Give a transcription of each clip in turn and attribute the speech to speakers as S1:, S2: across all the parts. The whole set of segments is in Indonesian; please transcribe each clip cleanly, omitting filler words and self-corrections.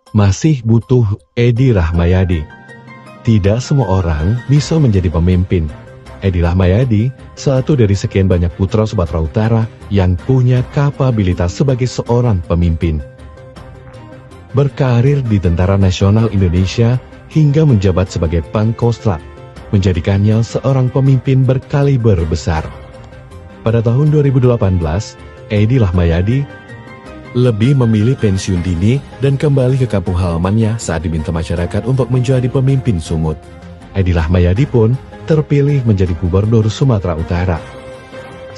S1: Masih butuh Edi Rahmayadi. Tidak semua orang bisa menjadi pemimpin. Edi Rahmayadi, satu dari sekian banyak putra Sumatera Utara yang punya kapabilitas sebagai seorang pemimpin. Berkarir di Tentara Nasional Indonesia hingga menjabat sebagai Pangkostrat, menjadikannya seorang pemimpin berkaliber besar. Pada tahun 2018, Edi Rahmayadi lebih memilih pensiun dini dan kembali ke kampung halamannya saat diminta masyarakat untuk menjadi pemimpin Sumut. Edi Rahmayadi pun terpilih menjadi Gubernur Sumatera Utara.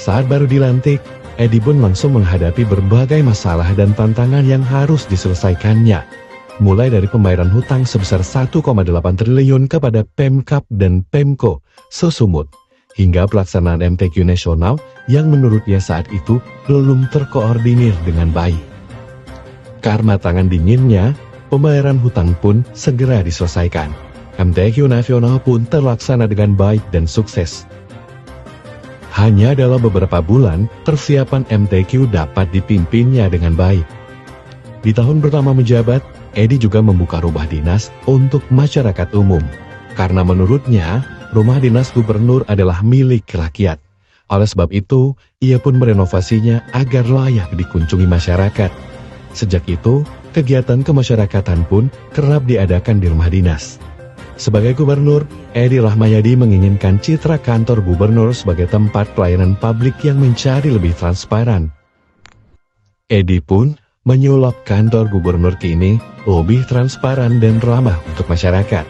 S1: Saat baru dilantik, Edi pun langsung menghadapi berbagai masalah dan tantangan yang harus diselesaikannya. Mulai dari pembayaran hutang sebesar 1,8 triliun kepada Pemkab dan Pemko se-Sumut, hingga pelaksanaan MTQ nasional yang menurutnya saat itu belum terkoordinir dengan baik. Karena tangan dinginnya, pembayaran hutang pun segera diselesaikan. MTQ nasional pun terlaksana dengan baik dan sukses. Hanya dalam beberapa bulan, persiapan MTQ dapat dipimpinnya dengan baik. Di tahun pertama menjabat, Edi juga membuka rumah dinas untuk masyarakat umum. Karena menurutnya, rumah dinas gubernur adalah milik rakyat. Oleh sebab itu, ia pun merenovasinya agar layak dikunjungi masyarakat. Sejak itu, kegiatan kemasyarakatan pun kerap diadakan di rumah dinas. Sebagai gubernur, Edi Rahmayadi menginginkan citra kantor gubernur sebagai tempat pelayanan publik yang mencari lebih transparan. Edi pun menyulap kantor gubernur kini lebih transparan dan ramah untuk masyarakat.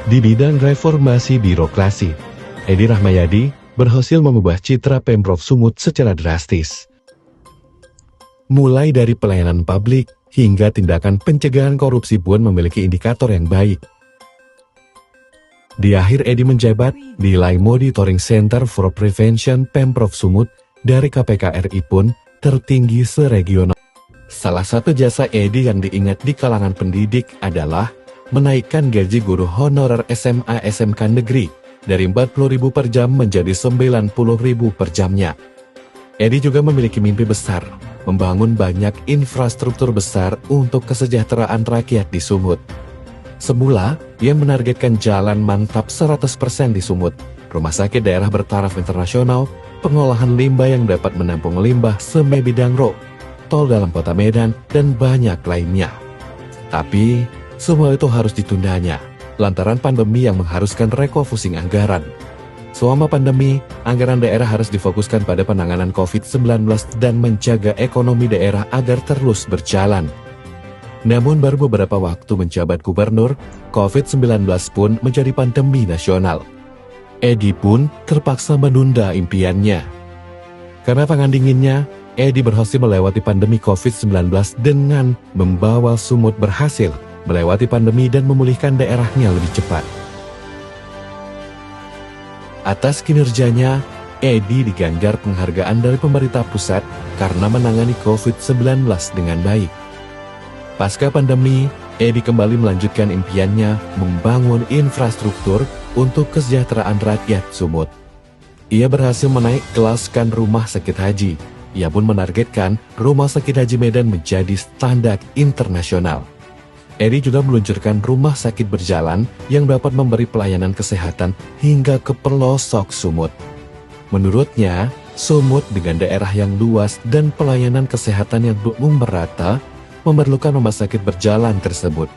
S1: Di bidang reformasi birokrasi, Edi Rahmayadi berhasil mengubah citra Pemprov Sumut secara drastis. Mulai dari pelayanan publik hingga tindakan pencegahan korupsi pun memiliki indikator yang baik. Di akhir Edi menjabat, nilai Monitoring Center for Prevention Pemprov Sumut dari KPK RI pun tertinggi seregional. Salah satu jasa Edi yang diingat di kalangan pendidik adalah menaikkan gaji guru honorer SMA SMK negeri dari 40.000 per jam menjadi 90.000 per jamnya. Edi juga memiliki mimpi besar, membangun banyak infrastruktur besar untuk kesejahteraan rakyat di Sumut. Semula, ia menargetkan jalan mantap 100% di Sumut, rumah sakit daerah bertaraf internasional, pengolahan limbah yang dapat menampung limbah Semebidangro, tol dalam kota Medan, dan banyak lainnya. Tapi, semua itu harus ditundanya, lantaran pandemi yang mengharuskan refocusing anggaran. Selama pandemi, anggaran daerah harus difokuskan pada penanganan COVID-19 dan menjaga ekonomi daerah agar terus berjalan. Namun baru beberapa waktu menjabat gubernur, COVID-19 pun menjadi pandemi nasional. Edi pun terpaksa menunda impiannya. Karena tangan dinginnya, Edi berhasil melewati pandemi COVID-19 dengan membawa Sumut berhasil melewati pandemi dan memulihkan daerahnya lebih cepat. Atas kinerjanya, Edi diganjar penghargaan dari pemerintah pusat karena menangani COVID-19 dengan baik. Pasca pandemi, Edi kembali melanjutkan impiannya membangun infrastruktur untuk kesejahteraan rakyat Sumut. Ia berhasil menaik kelaskan rumah sakit haji. Ia pun menargetkan rumah sakit haji Medan menjadi standar internasional. Edi juga meluncurkan rumah sakit berjalan yang dapat memberi pelayanan kesehatan hingga ke pelosok Sumut. Menurutnya, Sumut dengan daerah yang luas dan pelayanan kesehatan yang belum merata memerlukan rumah sakit berjalan tersebut.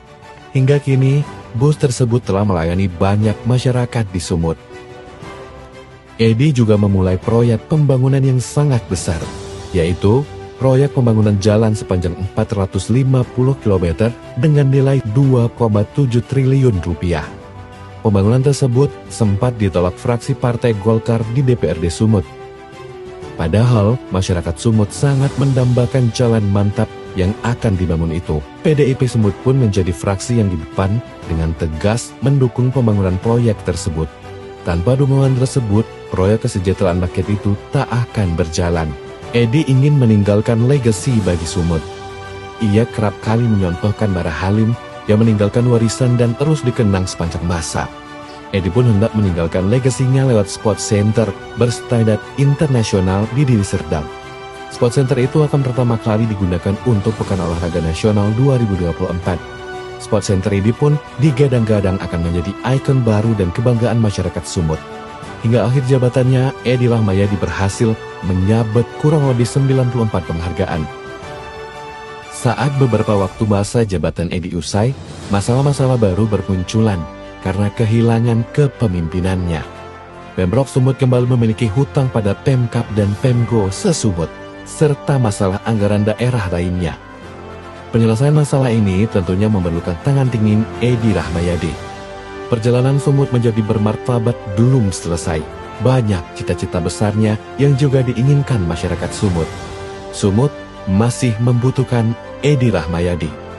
S1: Hingga kini, bus tersebut telah melayani banyak masyarakat di Sumut. Edi juga memulai proyek pembangunan yang sangat besar, yaitu proyek pembangunan jalan sepanjang 450 km dengan nilai 2,7 triliun rupiah. Pembangunan tersebut sempat ditolak fraksi Partai Golkar di DPRD Sumut. Padahal masyarakat Sumut sangat mendambakan jalan mantap yang akan dibangun itu. PDIP Sumut pun menjadi fraksi yang di depan dengan tegas mendukung pembangunan proyek tersebut. Tanpa dukungan tersebut, proyek kesejahteraan rakyat itu tak akan berjalan. Edi ingin meninggalkan legasi bagi Sumut. Ia kerap kali menyontohkan Bara Halim yang meninggalkan warisan dan terus dikenang sepanjang masa. Edi pun hendak meninggalkan legasinya lewat sport center berstandar internasional di Deli Serdang. Sport Center itu akan pertama kali digunakan untuk Pekan Olahraga Nasional 2024. Sport Center ini pun digadang-gadang akan menjadi ikon baru dan kebanggaan masyarakat Sumut. Hingga akhir jabatannya, Edi Rahmayadi berhasil menyabet kurang lebih 94 penghargaan. Saat beberapa waktu masa jabatan Edi usai, masalah-masalah baru bermunculan karena kehilangan kepemimpinannya. Pemprov Sumut kembali memiliki hutang pada Pemkab dan Pemgo se-Sumut, serta masalah anggaran daerah lainnya. Penyelesaian masalah ini tentunya memerlukan tangan dingin Edi Rahmayadi. Perjalanan Sumut menjadi bermartabat belum selesai. Banyak cita-cita besarnya yang juga diinginkan masyarakat Sumut. Sumut masih membutuhkan Edi Rahmayadi.